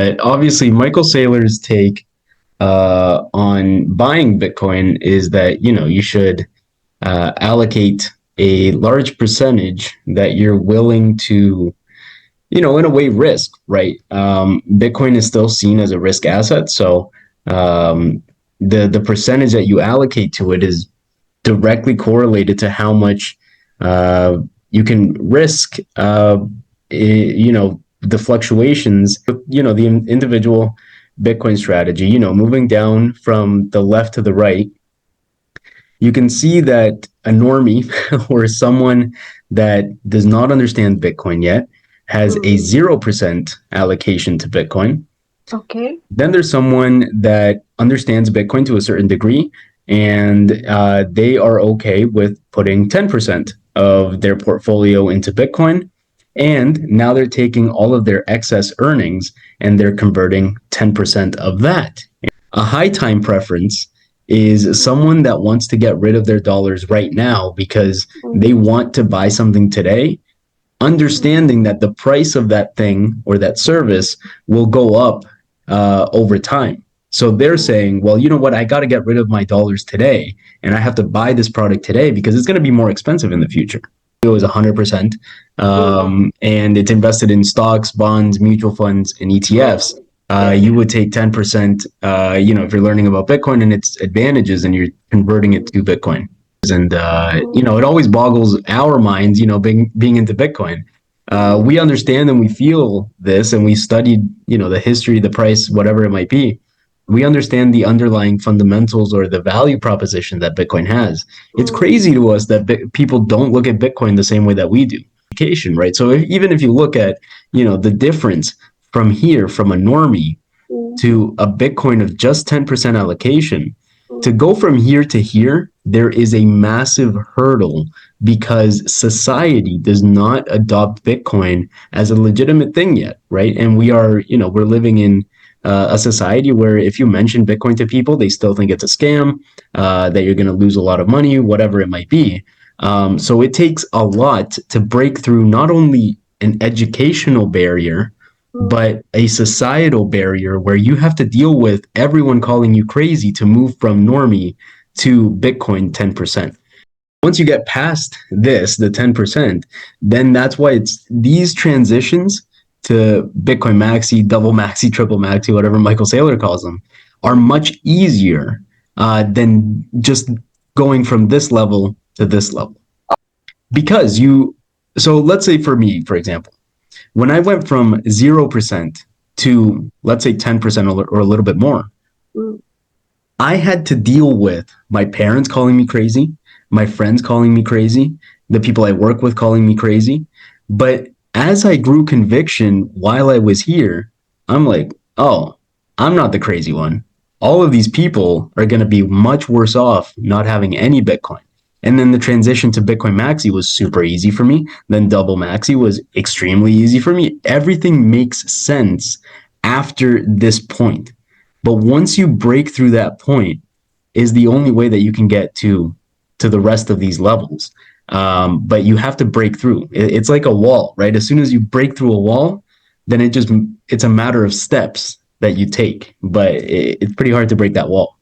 But obviously, Michael Saylor's take on buying Bitcoin is that you should allocate a large percentage that you're willing to, in a way, risk. Right? Bitcoin is still seen as a risk asset, so the percentage that you allocate to it is directly correlated to how much you can risk. The fluctuations. The individual Bitcoin strategy. Moving down from the left to the right, you can see that a normie or someone that does not understand Bitcoin yet has a 0% allocation to Bitcoin. Okay. Then there's someone that understands Bitcoin to a certain degree, and they are okay with putting 10% of their portfolio into Bitcoin. And now they're taking all of their excess earnings and they're converting 10% of that. A high time preference is someone that wants to get rid of their dollars right now because they want to buy something today, understanding that the price of that thing or that service will go up over time. So they're saying, well, you know what? I got to get rid of my dollars today, and I have to buy this product today because it's going to be more expensive in the future. It was 100%, and it's invested in stocks, bonds, mutual funds, and ETFs. You would take 10%, if you're learning about Bitcoin and its advantages and you're converting it to Bitcoin. And, it always boggles our minds, being into Bitcoin. We understand and we feel this, and we studied, the history, the price, whatever it might be. We understand the underlying fundamentals or the value proposition that Bitcoin has. It's crazy to us that people don't look at Bitcoin the same way that we do. Right? So even if you look at, the difference from here, from a normie to a Bitcoin of just 10% allocation, to go from here to here, there is a massive hurdle because society does not adopt Bitcoin as a legitimate thing yet, right? And we are, we're living in a society where if you mention Bitcoin to people, they still think it's a scam, that you're going to lose a lot of money, whatever it might be. So it takes a lot to break through not only an educational barrier, but a societal barrier where you have to deal with everyone calling you crazy to move from normie to Bitcoin 10%. Once you get past this, the 10%, then that's why it's these transitions to Bitcoin Maxi, double Maxi, triple Maxi, whatever Michael Saylor calls them, are much easier than just going from this level to this level. Because so let's say for me, for example, when I went from 0% to, let's say, 10% or a little bit more, I had to deal with my parents calling me crazy, my friends calling me crazy, the people I work with calling me crazy. But as I grew conviction while I was here, I'm like, oh, I'm not the crazy one. All of these people are going to be much worse off not having any Bitcoin. And then the transition to Bitcoin Maxi was super easy for me. Then double Maxi was extremely easy for me. Everything makes sense after this point. But once you break through that point is the only way that you can get to the rest of these levels. But you have to break through. It's like a wall, right? As soon as you break through a wall, then it's a matter of steps that you take. But it's pretty hard to break that wall.